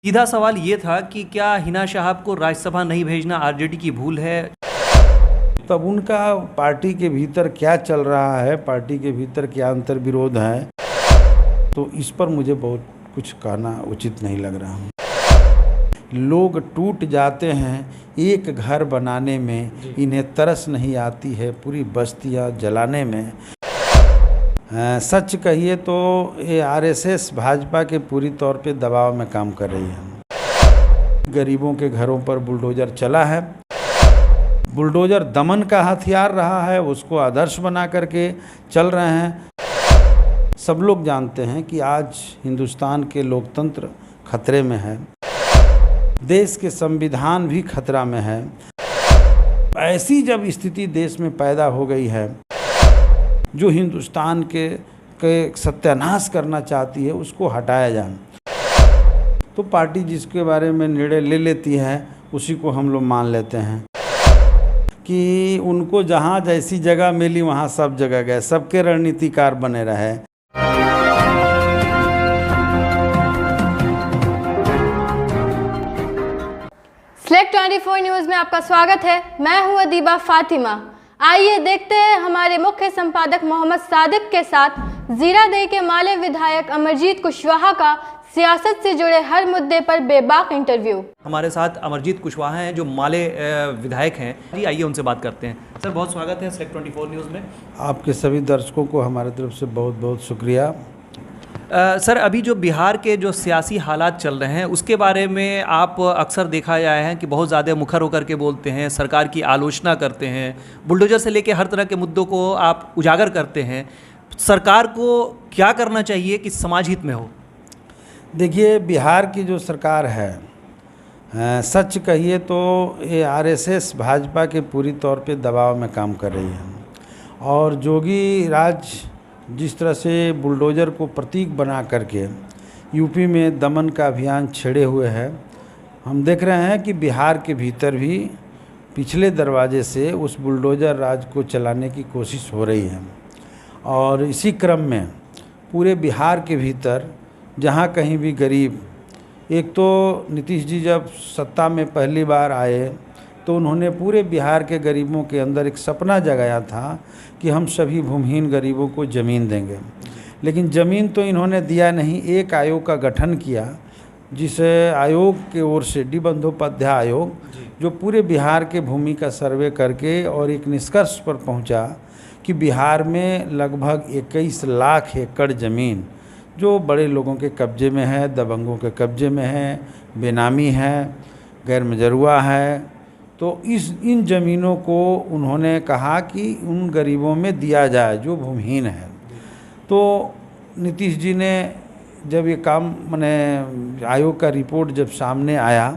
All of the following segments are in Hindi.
सीधा सवाल ये था कि क्या हिना शहाब को राज्यसभा नहीं भेजना आरजेडी की भूल है? तब उनका पार्टी के भीतर क्या चल रहा है, पार्टी के भीतर क्या अंतर विरोध है, तो इस पर मुझे बहुत कुछ कहना उचित नहीं लग रहा है। लोग टूट जाते हैं एक घर बनाने में, इन्हें तरस नहीं आती है पूरी बस्तियां जलाने में। सच कहिए तो ये आरएसएस भाजपा के पूरी तौर पे दबाव में काम कर रही है। गरीबों के घरों पर बुलडोजर चला है, बुलडोजर दमन का हथियार रहा है, उसको आदर्श बना करके चल रहे हैं। सब लोग जानते हैं कि आज हिंदुस्तान के लोकतंत्र खतरे में है, देश के संविधान भी खतरा में है। ऐसी जब स्थिति देश में पैदा हो गई है जो हिंदुस्तान के सत्यानाश करना चाहती है, उसको हटाया जाए तो पार्टी जिसके बारे में निर्णय ले लेती है उसी को हम लोग मान लेते हैं कि उनको जहाँ जैसी जगह मिली वहाँ सब जगह गए, सबके रणनीतिकार बने रहे। SLEC 24 न्यूज़ में आपका स्वागत है। मैं हूं अदीबा फातिमा। आइए देखते हैं हमारे मुख्य संपादक मोहम्मद सादिक के साथ जीरादेई के माले विधायक अमरजीत कुशवाहा का सियासत से जुड़े हर मुद्दे पर बेबाक इंटरव्यू। हमारे साथ अमरजीत कुशवाहा हैं जो माले विधायक हैं। जी आइए उनसे बात करते हैं। सर बहुत स्वागत है SLEC 24 न्यूज़ में। आपके सभी दर्शकों को हमारे तरफ से बहुत बहुत शुक्रिया। सर अभी जो बिहार के जो सियासी हालात चल रहे हैं उसके बारे में आप अक्सर देखा गया है कि बहुत ज़्यादा मुखर होकर के बोलते हैं, सरकार की आलोचना करते हैं, बुलडोजर से लेकर हर तरह के मुद्दों को आप उजागर करते हैं। सरकार को क्या करना चाहिए कि समाज हित में हो? देखिए, बिहार की जो सरकार है, सच कहिए तो ये आरएसएस भाजपा के पूरी तौर पे दबाव में काम कर रही है और जोगी राज जिस तरह से बुलडोज़र को प्रतीक बना करके यूपी में दमन का अभियान छेड़े हुए है, हम देख रहे हैं कि बिहार के भीतर भी पिछले दरवाजे से उस बुलडोज़र राज को चलाने की कोशिश हो रही है। और इसी क्रम में पूरे बिहार के भीतर जहाँ कहीं भी गरीब, एक तो नीतीश जी जब सत्ता में पहली बार आए तो उन्होंने पूरे बिहार के गरीबों के अंदर एक सपना जगाया था कि हम सभी भूमिहीन गरीबों को ज़मीन देंगे, लेकिन ज़मीन तो इन्होंने दिया नहीं। एक आयोग का गठन किया जिस आयोग के ओर से डी बंदोपाध्याय आयोग, जो पूरे बिहार के भूमि का सर्वे करके और एक निष्कर्ष पर पहुंचा कि बिहार में लगभग 21 लाख एकड़ ज़मीन जो बड़े लोगों के कब्जे में है, दबंगों के कब्जे में है, बेनामी है, गैर मजरूआ है, तो इन ज़मीनों को उन्होंने कहा कि उन गरीबों में दिया जाए जो भूमिहीन है। तो नीतीश जी ने जब ये काम माने आयोग का रिपोर्ट जब सामने आया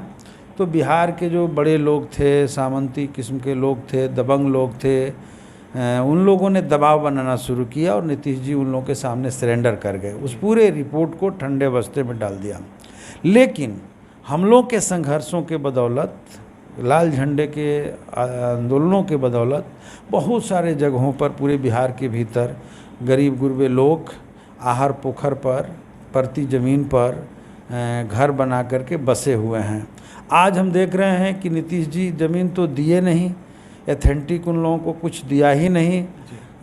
तो बिहार के जो बड़े लोग थे, सामंती किस्म के लोग थे, दबंग लोग थे, उन लोगों ने दबाव बनाना शुरू किया और नीतीश जी उन लोगों के सामने सरेंडर कर गए। उस पूरे रिपोर्ट को ठंडे बस्ते में डाल दिया। लेकिन हम लोग के संघर्षों के बदौलत, लाल झंडे के आंदोलनों के बदौलत बहुत सारे जगहों पर पूरे बिहार के भीतर गरीब गुरबे लोग आहर पोखर पर, परती ज़मीन पर घर बना करके बसे हुए हैं। आज हम देख रहे हैं कि नीतीश जी ज़मीन तो दिए नहीं, एथेंटिक उन लोगों को कुछ दिया ही नहीं,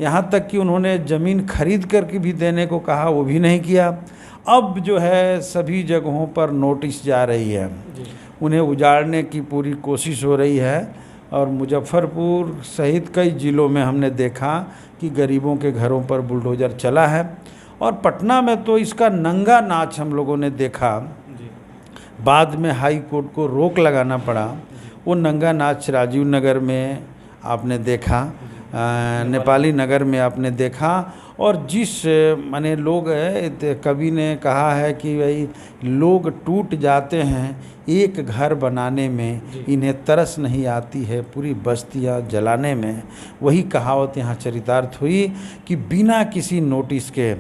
यहाँ तक कि उन्होंने ज़मीन खरीद करके भी देने को कहा, वो भी नहीं किया। अब जो है सभी जगहों पर नोटिस जा रही है, उन्हें उजाड़ने की पूरी कोशिश हो रही है और मुजफ्फरपुर सहित कई ज़िलों में हमने देखा कि गरीबों के घरों पर बुलडोज़र चला है। और पटना में तो इसका नंगा नाच हम लोगों ने देखा, बाद में हाई कोर्ट को रोक लगाना पड़ा। वो नंगा नाच राजीव नगर में आपने देखा, नेपाली नगर में आपने देखा। और जिस माने लोग कवि ने कहा है कि भाई लोग टूट जाते हैं एक घर बनाने में, इन्हें तरस नहीं आती है पूरी बस्तियां जलाने में। वही कहावत यहाँ चरितार्थ हुई कि बिना किसी नोटिस के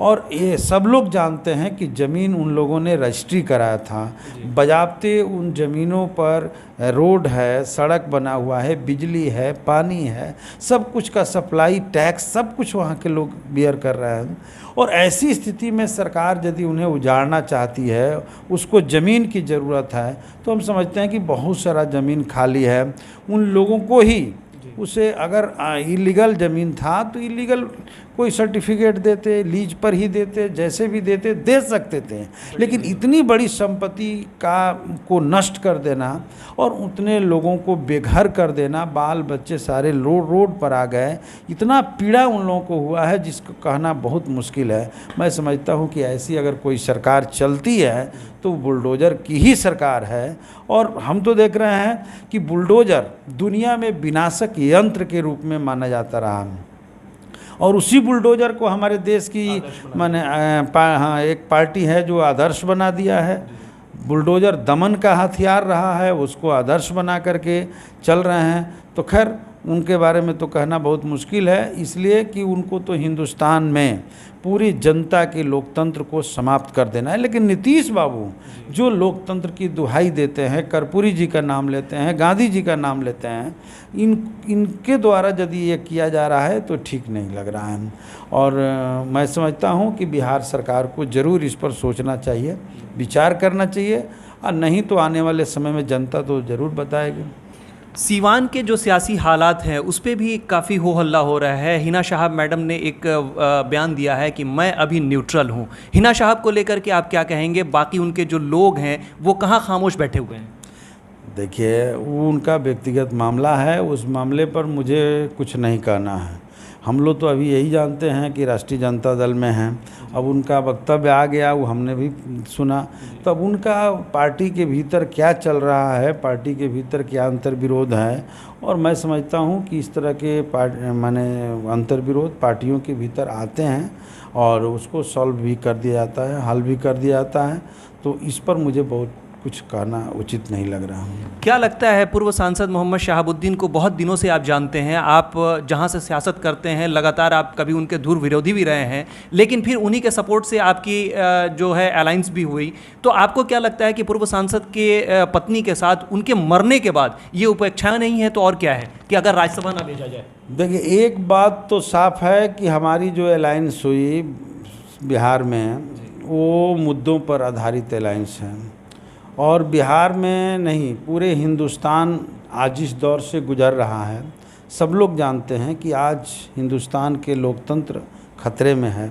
और ये सब लोग जानते हैं कि ज़मीन उन लोगों ने रजिस्ट्री कराया था, बजाबते उन ज़मीनों पर रोड है, सड़क बना हुआ है, बिजली है, पानी है, सब कुछ का सप्लाई, टैक्स, सब कुछ वहाँ के लोग बियर कर रहे हैं। और ऐसी स्थिति में सरकार यदि उन्हें उजाड़ना चाहती है, उसको ज़मीन की ज़रूरत है, तो हम समझते हैं कि बहुत सारा ज़मीन खाली है, उन लोगों को ही उसे अगर इलीगल ज़मीन था तो इलीगल कोई सर्टिफिकेट देते, लीज पर ही देते, जैसे भी देते दे सकते थे। लेकिन इतनी बड़ी संपत्ति को नष्ट कर देना और उतने लोगों को बेघर कर देना, बाल बच्चे सारे रोड पर आ गए, इतना पीड़ा उन लोगों को हुआ है जिसको कहना बहुत मुश्किल है। मैं समझता हूँ कि ऐसी अगर कोई सरकार चलती है तो बुलडोज़र की ही सरकार है। और हम तो देख रहे हैं कि बुलडोज़र दुनिया में विनाशक यंत्र के रूप में माना जाता रहा, और उसी बुलडोज़र को हमारे देश की एक पार्टी है जो आदर्श बना दिया है। बुलडोज़र दमन का हथियार रहा है, उसको आदर्श बना करके चल रहे हैं। तो खैर उनके बारे में तो कहना बहुत मुश्किल है, इसलिए कि उनको तो हिंदुस्तान में पूरी जनता के लोकतंत्र को समाप्त कर देना है। लेकिन नीतीश बाबू जो लोकतंत्र की दुहाई देते हैं, कर्पूरी जी का नाम लेते हैं, गांधी जी का नाम लेते हैं, इनके द्वारा यदि ये किया जा रहा है तो ठीक नहीं लग रहा है। और मैं समझता हूँ कि बिहार सरकार को ज़रूर इस पर सोचना चाहिए, विचार करना चाहिए, और नहीं तो आने वाले समय में जनता तो ज़रूर बताएगी। सीवान के जो सियासी हालात हैं उस पे भी काफ़ी हो हल्ला हो रहा है। हिना शाहब मैडम ने एक बयान दिया है कि मैं अभी न्यूट्रल हूँ। हिना शाहब को लेकर के आप क्या कहेंगे? बाकी उनके जो लोग हैं वो कहाँ खामोश बैठे हुए हैं? देखिए, वो उनका व्यक्तिगत मामला है, उस मामले पर मुझे कुछ नहीं कहना है। हम लोग तो अभी यही जानते हैं कि राष्ट्रीय जनता दल में हैं। अब उनका वक्तव्य आ गया, वो हमने भी सुना। तो अब उनका पार्टी के भीतर क्या चल रहा है, पार्टी के भीतर क्या अंतर्विरोध है, और मैं समझता हूँ कि इस तरह के अंतर्विरोध पार्टियों के भीतर आते हैं और उसको सॉल्व भी कर दिया जाता है, हल भी कर दिया जाता है। तो इस पर मुझे बहुत कुछ कहना उचित नहीं लग रहा है। क्या लगता है, पूर्व सांसद मोहम्मद शहाबुद्दीन को बहुत दिनों से आप जानते हैं, आप जहां से सियासत करते हैं लगातार आप कभी उनके दूर विरोधी भी रहे हैं, लेकिन फिर उन्हीं के सपोर्ट से आपकी जो है अलायंस भी हुई। तो आपको क्या लगता है कि पूर्व सांसद के पत्नी के साथ उनके मरने के बाद ये उपेक्षा नहीं है तो और क्या है कि अगर राज्यसभा ना भेजा जाए? देखिए, एक बात तो साफ है कि हमारी जो अलायंस हुई बिहार में वो मुद्दों पर आधारित अलायंस है, और बिहार में नहीं पूरे हिंदुस्तान आज इस दौर से गुजर रहा है। सब लोग जानते हैं कि आज हिंदुस्तान के लोकतंत्र खतरे में है,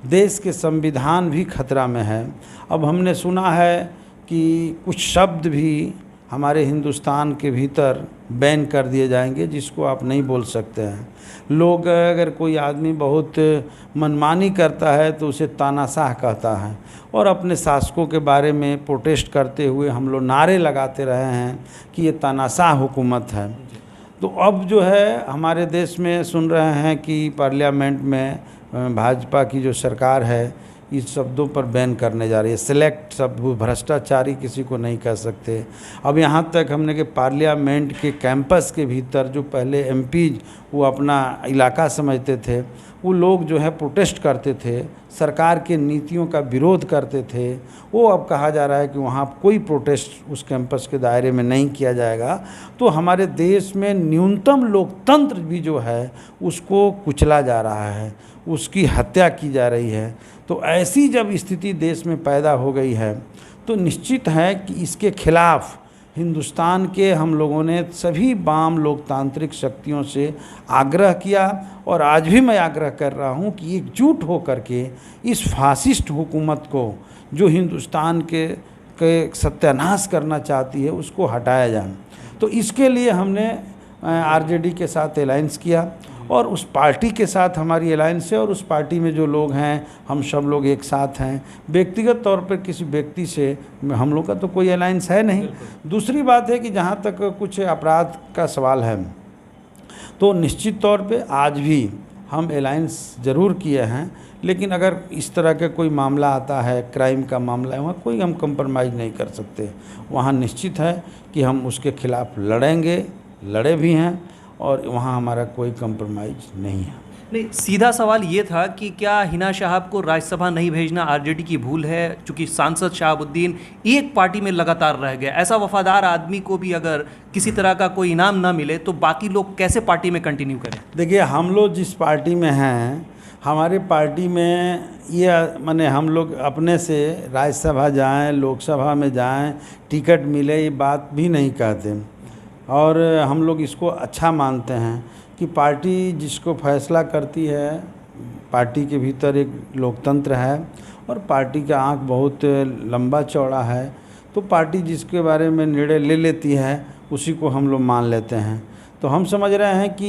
देश के संविधान भी खतरा में है। अब हमने सुना है कि कुछ शब्द भी हमारे हिंदुस्तान के भीतर बैन कर दिए जाएंगे जिसको आप नहीं बोल सकते हैं। लोग, अगर कोई आदमी बहुत मनमानी करता है तो उसे तानाशाह कहता है, और अपने शासकों के बारे में प्रोटेस्ट करते हुए हम लोग नारे लगाते रहे हैं कि ये तानाशाह हुकूमत है। तो अब जो है हमारे देश में सुन रहे हैं कि पार्लियामेंट में भाजपा की जो सरकार है इस शब्दों पर बैन करने जा रही है। सिलेक्ट शब्द, भ्रष्टाचारी किसी को नहीं कह सकते। अब यहाँ तक हमने कि पार्लियामेंट के कैंपस के भीतर जो पहले एमपीज वो अपना इलाका समझते थे, वो लोग जो है प्रोटेस्ट करते थे, सरकार के नीतियों का विरोध करते थे, वो अब कहा जा रहा है कि वहाँ कोई प्रोटेस्ट उस कैंपस के दायरे में नहीं किया जाएगा। तो हमारे देश में न्यूनतम लोकतंत्र भी जो है उसको कुचला जा रहा है, उसकी हत्या की जा रही है। तो ऐसी जब स्थिति देश में पैदा हो गई है तो निश्चित है कि इसके खिलाफ हिंदुस्तान के हम लोगों ने सभी वाम लोकतांत्रिक शक्तियों से आग्रह किया, और आज भी मैं आग्रह कर रहा हूं कि एकजुट होकर के इस फासिस्ट हुकूमत को जो हिंदुस्तान के सत्यानाश करना चाहती है उसको हटाया जाए। तो इसके लिए हमने आरजेडी के साथ अलायंस किया, और उस पार्टी के साथ हमारी अलायंस है, और उस पार्टी में जो लोग हैं हम सब लोग एक साथ हैं। व्यक्तिगत तौर पर किसी व्यक्ति से हम लोग का तो कोई अलायंस है नहीं। दूसरी बात है कि जहाँ तक कुछ अपराध का सवाल है तो निश्चित तौर पे आज भी हम अलायंस ज़रूर किए हैं, लेकिन अगर इस तरह का कोई मामला आता है, क्राइम का मामला है, वहाँ कोई हम कंप्रोमाइज़ नहीं कर सकते। वहाँ निश्चित है कि हम उसके खिलाफ लड़ेंगे, लड़े भी हैं, और वहाँ हमारा कोई कंप्रोमाइज़ नहीं है। नहीं, सीधा सवाल ये था कि क्या हिना शहाब को राज्यसभा नहीं भेजना आरजेडी की भूल है, चूंकि सांसद शहाबुद्दीन एक पार्टी में लगातार रह गए। ऐसा वफादार आदमी को भी अगर किसी तरह का कोई इनाम ना मिले तो बाकी लोग कैसे पार्टी में कंटिन्यू करें? देखिए, हम लोग जिस पार्टी में हैं, हमारी पार्टी में ये माने हम लोग अपने से राज्यसभा जाएं, लोकसभा में जाएं, टिकट मिले ये बात भी नहीं कहते। और हम लोग इसको अच्छा मानते हैं कि पार्टी जिसको फैसला करती है, पार्टी के भीतर एक लोकतंत्र है और पार्टी का आँख बहुत लंबा चौड़ा है, तो पार्टी जिसके बारे में निर्णय ले लेती है उसी को हम लोग मान लेते हैं। तो हम समझ रहे हैं कि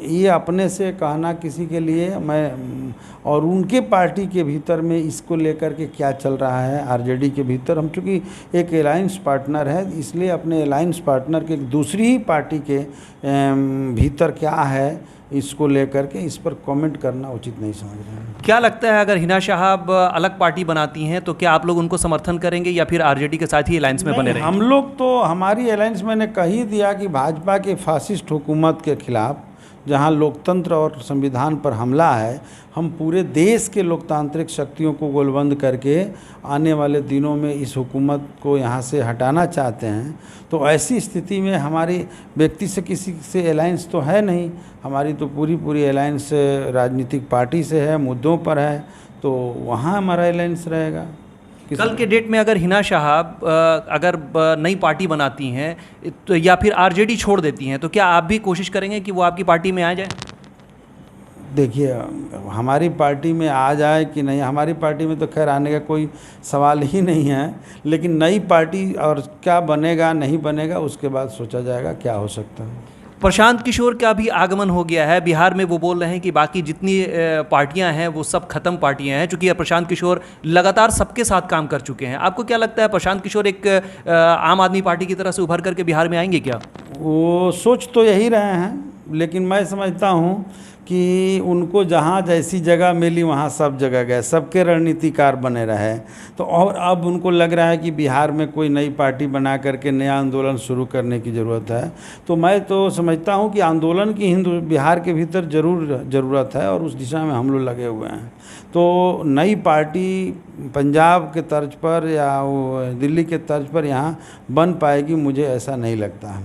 ये अपने से कहना किसी के लिए मैं, और उनके पार्टी के भीतर में इसको लेकर के क्या चल रहा है आरजेडी के भीतर, हम चूँकि एक अलायंस पार्टनर है इसलिए अपने अलायंस पार्टनर के दूसरी ही पार्टी के भीतर क्या है इसको लेकर के इस पर कमेंट करना उचित नहीं समझ रहे हैं। क्या लगता है अगर हिना शहाब अलग पार्टी बनाती हैं तो क्या आप लोग उनको समर्थन करेंगे या फिर आरजेडी के साथ ही अलायंस में बने रहेंगे? हम लोग तो, हमारी अलायंस मैंने कह ही दिया कि भाजपा के फासिस्ट हुकूमत के खिलाफ, जहां लोकतंत्र और संविधान पर हमला है, हम पूरे देश के लोकतांत्रिक शक्तियों को गोलबंद करके आने वाले दिनों में इस हुकूमत को यहां से हटाना चाहते हैं। तो ऐसी स्थिति में हमारी व्यक्ति से किसी से अलायंस तो है नहीं, हमारी तो पूरी अलायंस राजनीतिक पार्टी से है, मुद्दों पर है, तो वहाँ हमारा अलायंस रहेगा। कल के डेट में अगर हिना शहाब अगर नई पार्टी बनाती हैं तो या फिर आरजेडी छोड़ देती हैं तो क्या आप भी कोशिश करेंगे कि वो आपकी पार्टी में आ जाए? देखिए, हमारी पार्टी में आ जाए कि नहीं, हमारी पार्टी में तो खैर आने का कोई सवाल ही नहीं है, लेकिन नई पार्टी और क्या बनेगा नहीं बनेगा उसके बाद सोचा जाएगा क्या हो सकता है। प्रशांत किशोर का भी आगमन हो गया है बिहार में। वो बोल रहे हैं कि बाकी जितनी पार्टियां हैं वो सब खत्म पार्टियां हैं, चूंकि प्रशांत किशोर लगातार सबके साथ काम कर चुके हैं। आपको क्या लगता है प्रशांत किशोर एक आम आदमी पार्टी की तरह से उभर करके बिहार में आएंगे क्या? वो सोच तो यही रहे हैं, लेकिन मैं समझता हूँ कि उनको जहाँ जैसी जगह मिली वहाँ सब जगह गए, सबके रणनीतिकार बने रहे। तो और अब उनको लग रहा है कि बिहार में कोई नई पार्टी बना करके नया आंदोलन शुरू करने की ज़रूरत है। तो मैं तो समझता हूँ कि आंदोलन की बिहार के भीतर ज़रूरत है और उस दिशा में हम लोग लगे हुए हैं। तो नई पार्टी पंजाब के तर्ज पर या दिल्ली के तर्ज पर यहाँ बन पाएगी, मुझे ऐसा नहीं लगता है,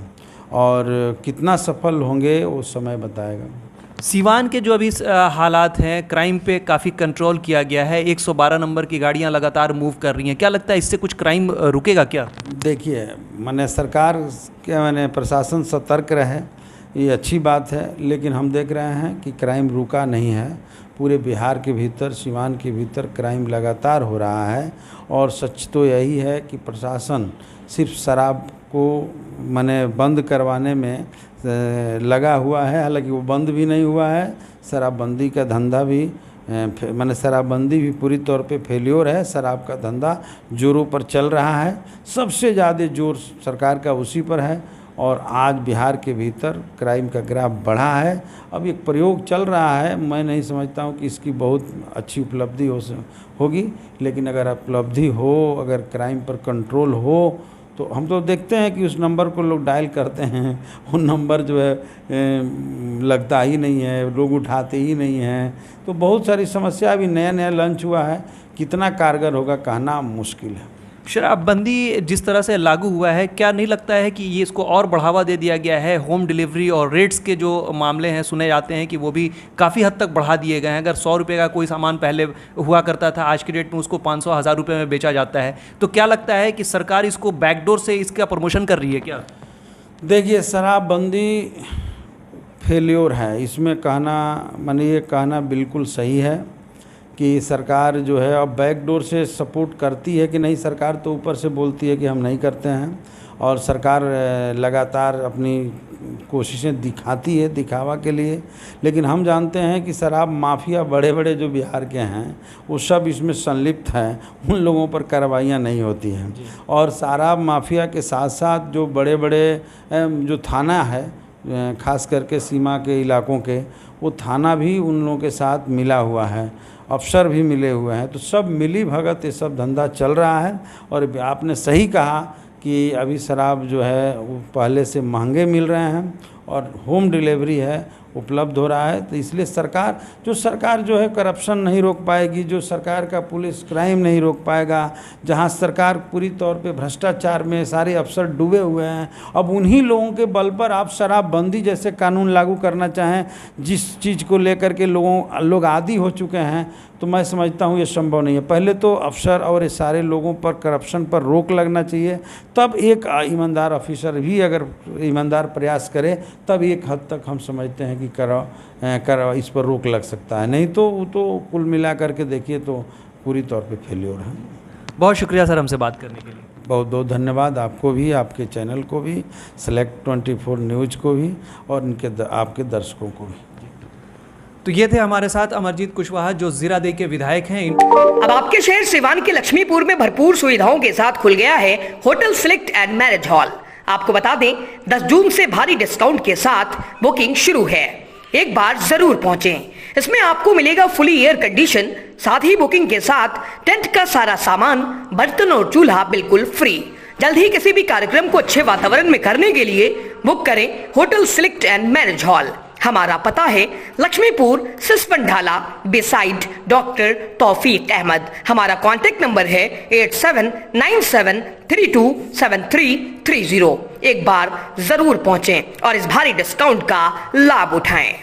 और कितना सफल होंगे वो समय बताएगा। सीवान के जो अभी हालात हैं, क्राइम पे काफ़ी कंट्रोल किया गया है, 112 नंबर की गाड़ियां लगातार मूव कर रही हैं, क्या लगता है इससे कुछ क्राइम रुकेगा क्या? देखिए, मैंने सरकार के मैंने प्रशासन सतर्क रहे, ये अच्छी बात है, लेकिन हम देख रहे हैं कि क्राइम रुका नहीं है। पूरे बिहार के भीतर, सीवान के भीतर क्राइम लगातार हो रहा है, और सच तो यही है कि प्रशासन सिर्फ शराब को मैंने बंद करवाने में लगा हुआ है। हालांकि वो बंद भी नहीं हुआ है, शराबबंदी का धंधा भी मैंने शराबबंदी भी पूरी तौर पे फेल्योर है। शराब का धंधा जोरों पर चल रहा है, सबसे ज़्यादा जोर सरकार का उसी पर है, और आज बिहार के भीतर क्राइम का ग्राफ बढ़ा है। अब एक प्रयोग चल रहा है, मैं नहीं समझता हूँ कि इसकी बहुत अच्छी उपलब्धि होगी, लेकिन अगर उपलब्धि हो, अगर क्राइम पर कंट्रोल हो, तो हम तो देखते हैं कि उस नंबर को लोग डायल करते हैं, वो नंबर जो है लगता ही नहीं है, लोग उठाते ही नहीं हैं। तो बहुत सारी समस्या अभी नया लॉन्च हुआ है, कितना कारगर होगा कहना मुश्किल है। शराबबंदी जिस तरह से लागू हुआ है, क्या नहीं लगता है कि ये इसको और बढ़ावा दे दिया गया है? होम डिलीवरी और रेट्स के जो मामले हैं सुने जाते हैं कि वो भी काफ़ी हद तक बढ़ा दिए गए हैं। अगर 100 रुपये का कोई सामान पहले हुआ करता था, आज की डेट में उसको 500-1000 रुपये में बेचा जाता है। तो क्या लगता है कि सरकार इसको बैकडोर से इसका प्रमोशन कर रही है क्या? देखिए, शराबबंदी फेल्योर है, इसमें कहना माने ये कहना बिल्कुल सही है कि सरकार जो है अब बैकडोर से सपोर्ट करती है कि नहीं। सरकार तो ऊपर से बोलती है कि हम नहीं करते हैं, और सरकार लगातार अपनी कोशिशें दिखाती है दिखावा के लिए, लेकिन हम जानते हैं कि शराब माफिया बड़े बड़े जो बिहार के हैं वो सब इसमें संलिप्त हैं, उन लोगों पर कार्रवाइयाँ नहीं होती हैं। और शराब माफिया के साथ साथ जो बड़े बड़े जो थाना है, खास करके सीमा के इलाकों के, वो थाना भी उन लोगों के साथ मिला हुआ है, अफसर भी मिले हुए हैं। तो सब मिली भगत ये सब धंधा चल रहा है। और आपने सही कहा कि अभी शराब जो है वो पहले से महंगे मिल रहे हैं, और होम डिलीवरी है उपलब्ध हो रहा है। तो इसलिए सरकार जो है करप्शन नहीं रोक पाएगी, जो सरकार का पुलिस क्राइम नहीं रोक पाएगा, जहां सरकार पूरी तौर पे भ्रष्टाचार में सारे अफसर डूबे हुए हैं, अब उन्हीं लोगों के बल पर आप शराबबंदी जैसे कानून लागू करना चाहें जिस चीज़ को लेकर के लोग आदी हो चुके हैं, तो मैं समझता हूँ ये संभव नहीं है। पहले तो अफसर और ये सारे लोगों पर करप्शन पर रोक लगना चाहिए, तब एक ईमानदार ऑफिसर भी अगर ईमानदार प्रयास करे तब एक हद तक हम समझते हैं कि करो इस पर रोक लग सकता है, नहीं तो वो तो कुल मिला करके देखिए तो पूरी तौर पे फेल्योर है। बहुत शुक्रिया सर हमसे बात करने के लिए। बहुत बहुत धन्यवाद आपको भी, आपके चैनल को भी, सेलेक्ट 24 न्यूज़ को भी और आपके दर्शकों को भी। तो ये थे हमारे साथ अमरजीत कुशवाहा जो जीरादेई के विधायक हैं। अब आपके शहर सिवान के लक्ष्मीपुर में भरपूर सुविधाओं के साथ खुल गया है hotel select and marriage hall. आपको बता दें 10 जून से भारी डिस्काउंट के साथ बुकिंग शुरू है, एक बार जरूर पहुंचें। इसमें आपको मिलेगा फुली एयर कंडीशन, साथ ही बुकिंग के साथ टेंट का सारा सामान, बर्तन और चूल्हा बिल्कुल फ्री। जल्द ही किसी भी कार्यक्रम को अच्छे वातावरण में करने के लिए बुक करें hotel select and marriage hall. हमारा पता है लक्ष्मीपुर सिसवन ढाला बिसाइड डॉक्टर तौफीक अहमद। हमारा कॉन्टेक्ट नंबर है 8797327330। एक बार जरूर पहुंचें और इस भारी डिस्काउंट का लाभ उठाएं।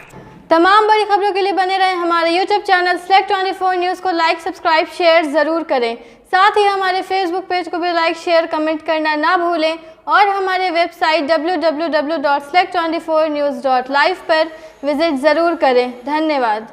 तमाम बड़ी खबरों के लिए बने रहें हमारे यूट्यूब चैनल सेलेक्ट 24 न्यूज़ को लाइक, सब्सक्राइब, शेयर ज़रूर करें। साथ ही हमारे फेसबुक पेज को भी लाइक, शेयर, कमेंट करना ना भूलें और हमारे वेबसाइट www.select24news.live पर विजिट ज़रूर करें। धन्यवाद।